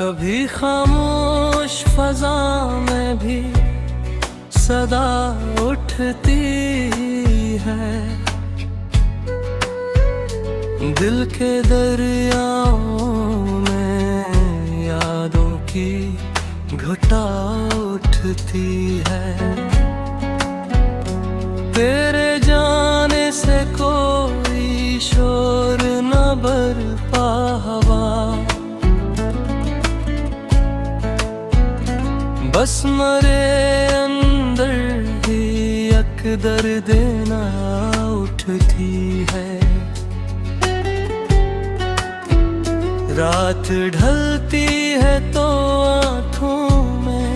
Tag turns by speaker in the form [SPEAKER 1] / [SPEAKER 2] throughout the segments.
[SPEAKER 1] कभी खामोश फजा में भी सदा उठती है। दिल के दरियाओं में यादों की घटा उठती है। तेरे जाने से कोई शोर न बरपा हवा, बस मरे अंदर ही एक दर्द ना उठती है। रात ढलती है तो आँखों में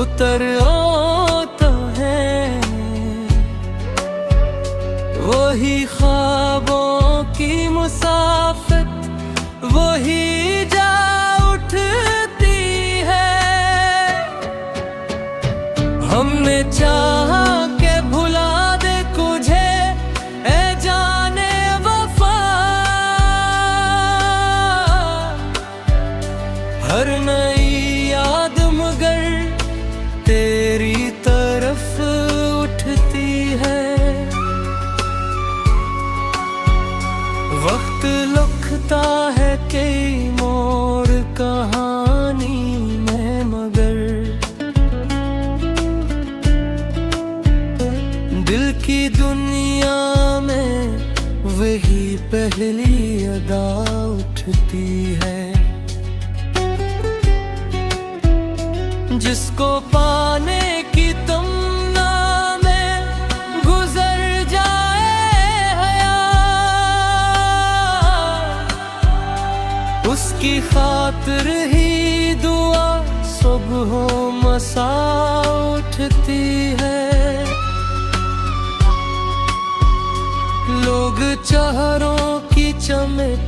[SPEAKER 1] उतर आता है वही ख्वाबों की मुसाफिर, वही जा उठती है। हमने चाहा के भुला दे तुझे ए जाने वफा, हर नई याद मगर तेरी तरफ उठती है। वक्त लुकता है कई मोड़ कहानी में, मगर दिल की दुनिया में वही पहली अदा उठती है। जिसको पाने की तमन्ना में गुजर जाए हयात, उसकी खातिर ही दुआ सुबह मसा उठती है। लोग चेहरों की चमक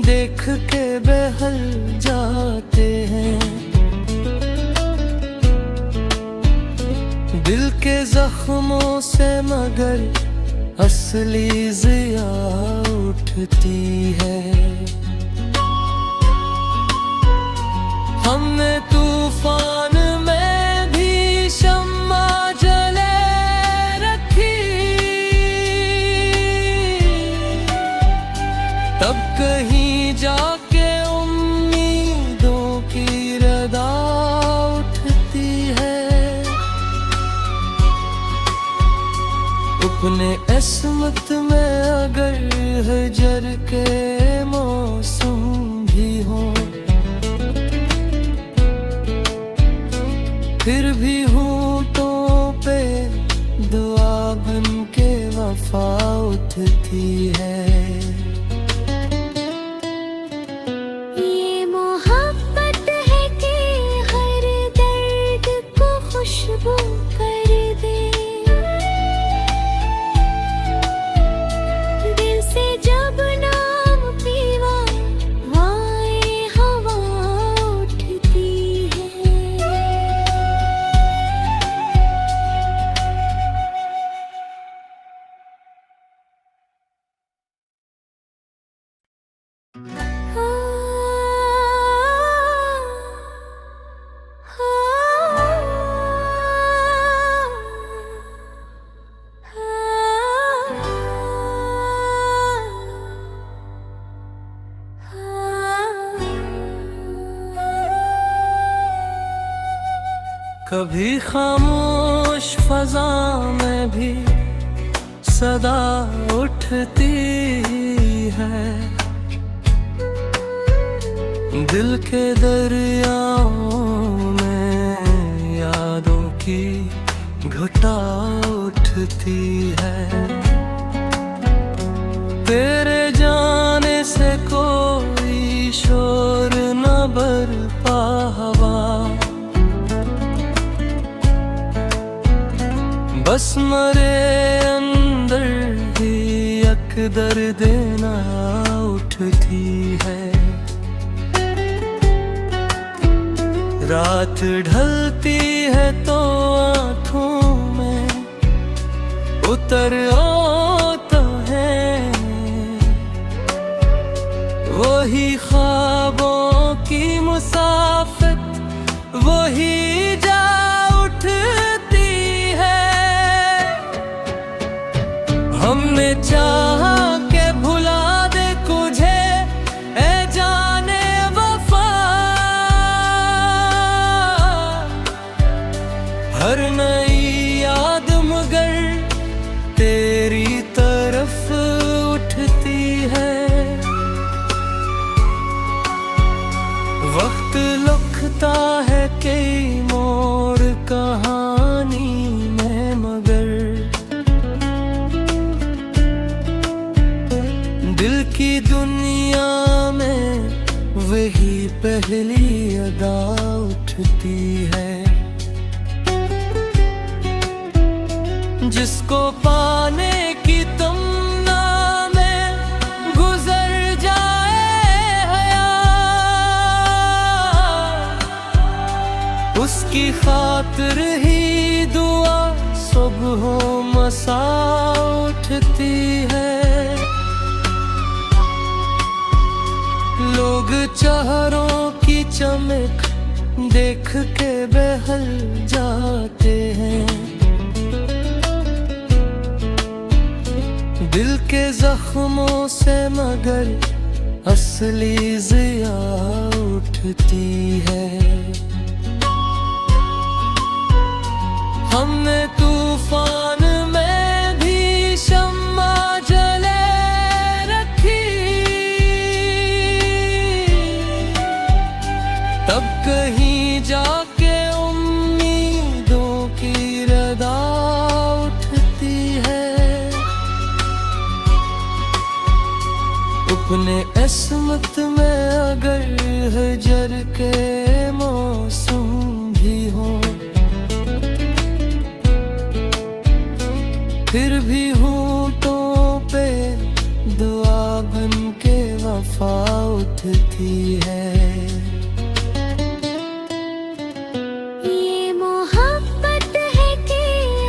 [SPEAKER 1] देख के बहल जाते हैं। दिल के जख्मों से मगर असली जिया उठती है। हमने तूफान में भी शम्मा जले रखी, तब कहीं जाके उम्मीदों की रदा उठती है। अपने अस्मत में अगर हजर के मौसम भी हो, फिर भी होठों पे दुआ बन के वफा उठती है।
[SPEAKER 2] ये मोहब्बत है कि हर दर्द को खुशबू कर दे, दिल से जब नाम पीवा वाए हवा उठती है।
[SPEAKER 1] कभी खामोश फजा में भी सदा उठती है। दिल के दरियाओं में यादों की घटा उठती है। तेरे जाने से कोई शोर न बरपा हवा, बस मरे अंदर ही एक दर्द ना उठती है। रात ढलती है तो आँखों में उतर आता है वही ख्वाबों की हमने चाहा के भुला दे तुझे ए जाने वफा, हर नई याद मगर तेरी तरफ उठती है। वक्त लुकता है कई मोड़ कहानी में मगर दिल की दुनिया में वही पहली अदा उठती है। जिसको पाने की तमन्ना में गुजर जाए हयात, उसकी खातिर ही दुआ सुबह मसा उठती है। लोग चेहरों की चमक देख के बहल जाते हैं, दिल के जख्मों से मगर असली ज़िया उठती है। हमने तूफान में भी शम्मा जले रखी, तब कहीं जाके उम्मीदों की रदा उठती है। अपने किस्मत में अगर हजर के मौसम भी हो, फिर भी होंठों पे दुआ बन के वफा उठती है।
[SPEAKER 2] ये मोहब्बत है कि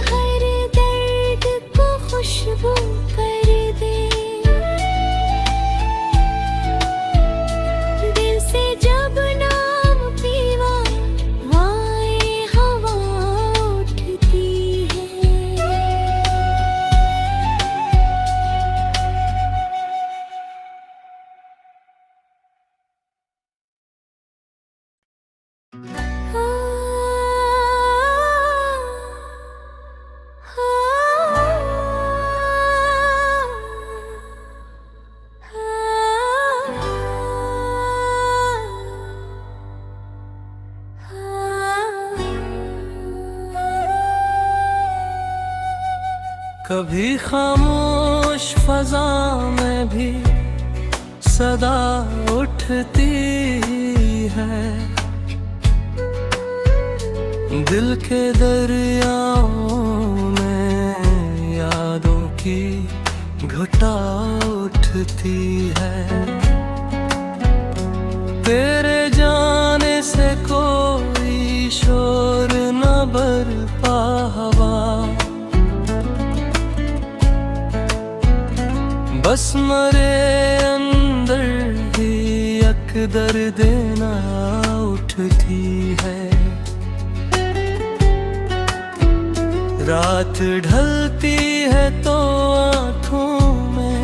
[SPEAKER 2] हर दर्द को खुशबू कर दे, दिल से जब नाम पीवा वाए हवा उठती है।
[SPEAKER 1] कभी खामोश फजा में भी सदा उठती है, दिल के दरियाओं में यादों की घटा उठती है। तेरे जाने से कोई शोर न बरपा हवा, बस मरे अंदर ही एक दर्द ना उठती है। रात ढलती है तो आँखों में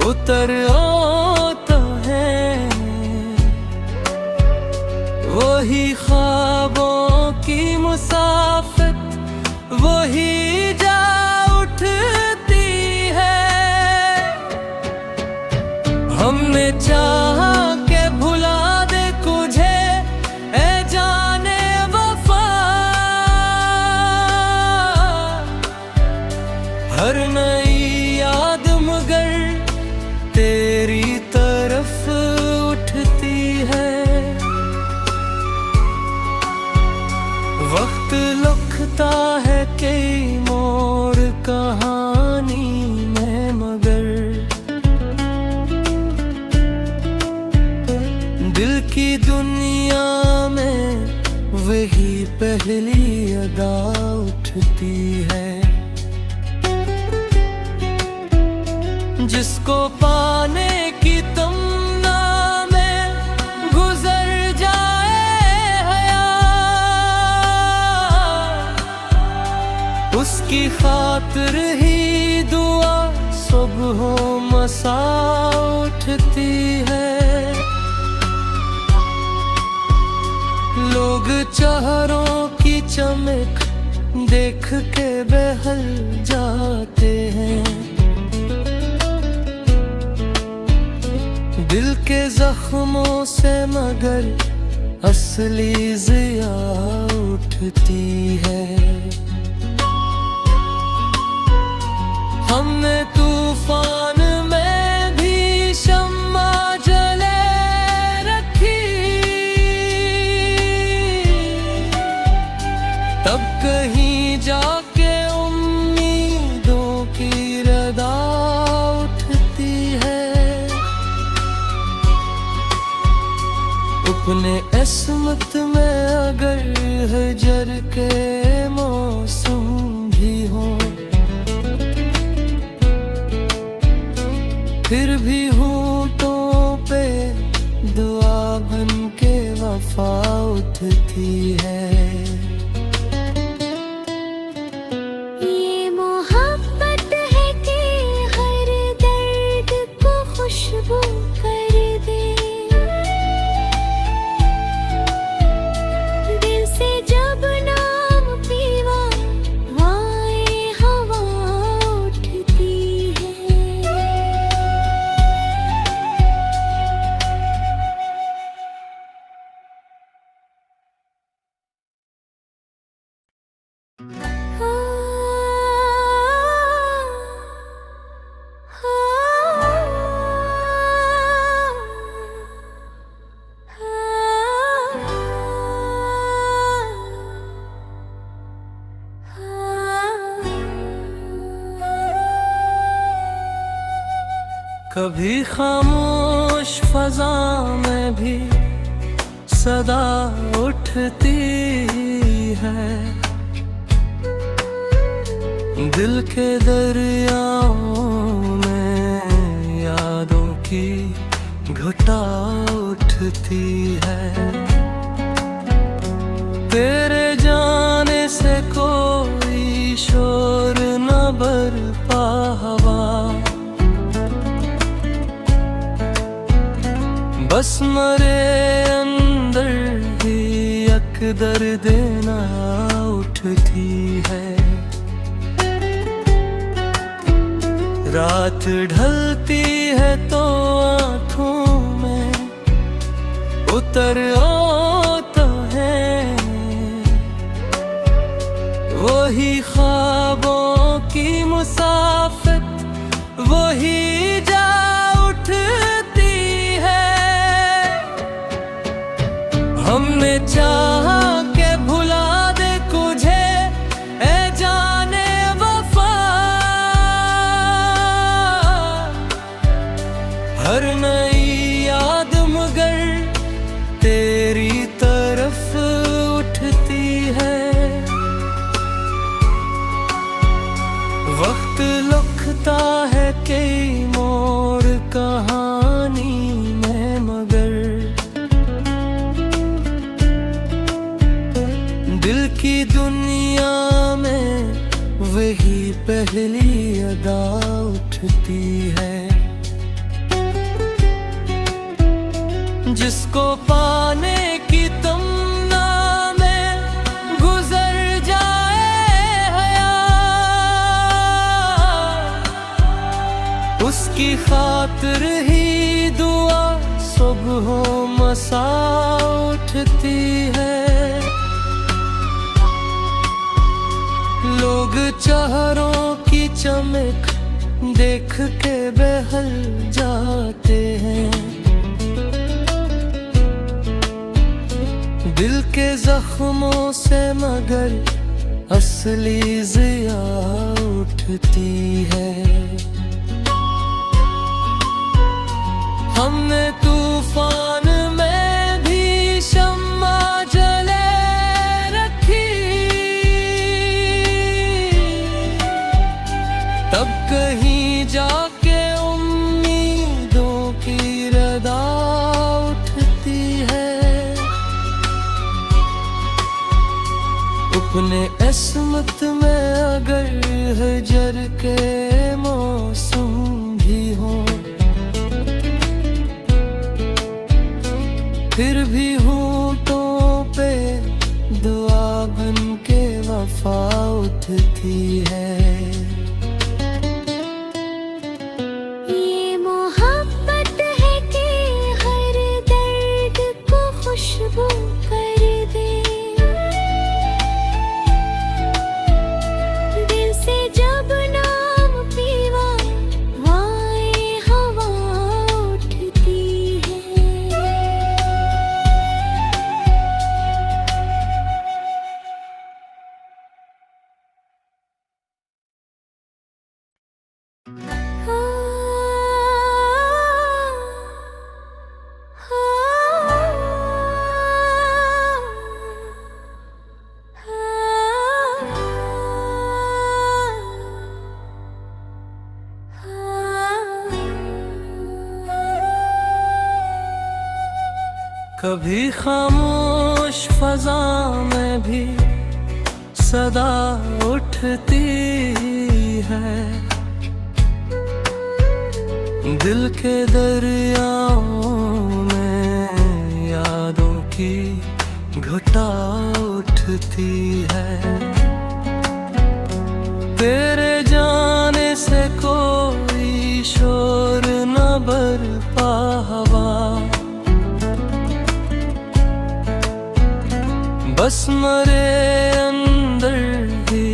[SPEAKER 1] उतर आता है वही ख्वाबों की मुसाफिर, वही जा उठती है। हमने चाहा के भुला दे तुझे ए जाने वफा, हर नई याद मगर तेरी तरफ उठती है। वक्त लुकता है कई मोड़ कहानी में मगर दिल की दुनिया में वही पहली अदा उठती है। जिसको पाने की तमन्ना में गुजर जाए हयात, उसकी खातिर ही सुबहों मसा उठती है। लोग चेहरों की चमक देख के बहल जाते हैं। दिल के जख्मों से मगर असली जिया उठती है। हमने तूफान में भी शम्मा जले रखी, तब कहीं जाके उम्मीदों की रदा उठती है। अपने इस्मत में अगर हजर के मौसम भी हो, फिर भी होठों पे दुआ बन के वफा उठती है।
[SPEAKER 2] ये मोहब्बत है कि हर दर्द को खुशबू कर दे। दिल से जब नाम पीवा वाए हवा उठती है।
[SPEAKER 1] कभी खामोश फजा में भी सदा उठती है। दिल के दरियाओं में यादों की घटा उठती है। तेरे जाने से कोई शोर न बरपा हवा, बस मरे अंदर ही एक दर्द ना उठती है। रात ढलती है तो आँखों में उतर आता है वही ख्वाबों की मुसाफिर, वही जा उठती है। हमने चाहा के भुला दे तुझे ए जाने वफा, हर नई याद मगर तेरी तरफ उठती है। वक्त लुकता है कई मोड़ कहानी में मगर दिल की दुनिया में वही पहली अदा उठती है। जिसको पाने की तमन्ना में गुजर जाए हयात, उसकी खातिर ही दुआ सुबहों मसा उठती है। लोग चेहरों की चमक देख के बहल जाते हैं। दिल के जख्मों से मगर असली जिया उठती है। हमने तूफान में भी शम्मा जले रखी, तब कहीं जाके उम्मीदों की रदा उठती है। अपने इस्मत में अगर हजर के मौसम उठती है।
[SPEAKER 2] ये मोहब्बत है कि हर दर्द को खुशबू कर दे, दिल से जब नाम पीवा वाए हवा उठती है।
[SPEAKER 1] कभी खामोश फजा में भी सदा उठती है, दिल के दरियाओं में यादों की घटा उठती है। तेरे जाने से कोई शोर न बरपा हवा, बस मरे अंदर ही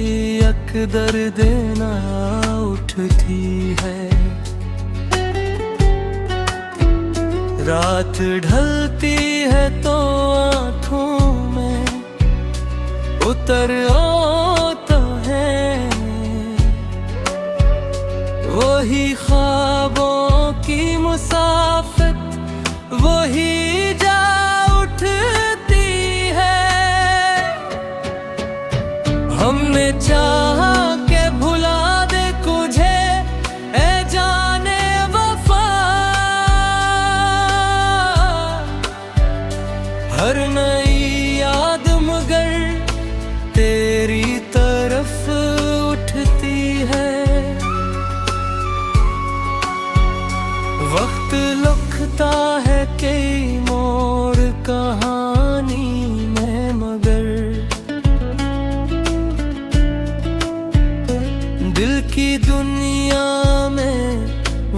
[SPEAKER 1] एक दर्द ना उठती है। रात ढलती है तो आँखों में उतर आता है वही ख्वाबों की मुसाफिर, वही जा उठती है। हमने चाहा के भुला दे तुझे ए जाने वफा, हर नई याद मगर तेरी तरफ उठती है। वक्त लुकता है कई मोड़ कहानी में मगर दिल की दुनिया में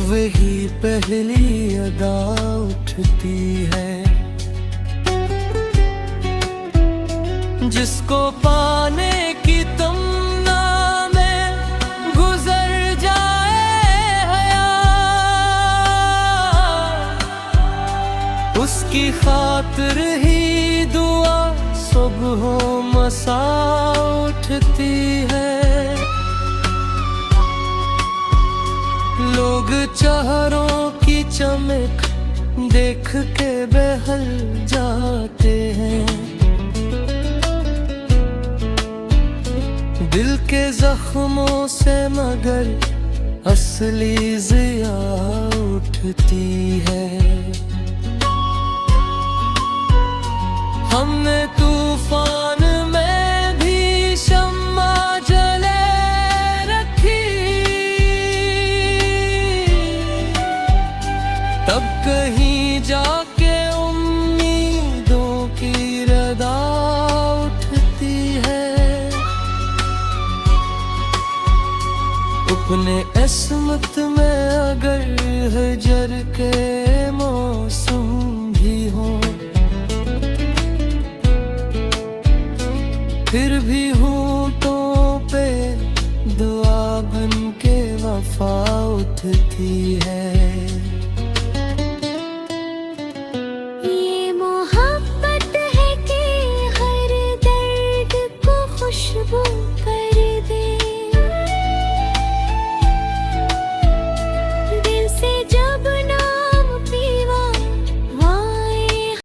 [SPEAKER 1] वही पहली अदा उठती है। जिसको पाने की तमन्ना में गुजर जाए हयात, उसकी खातिर ही दुआ सुबह मसा उठती है। लोग चेहरों की चमक देख के बहल जाते हैं, दिल के जख्मों से मगर असली जिया उठती है। हमने तूफान में भी शम्मा जले रखी, तब कहीं जाके उम्मीदों की रदा उठती है। अपने किस्मत में अगर हजर के मौसम भी हो, फिर भी होठों पे दुआ बन के वफा उठती है।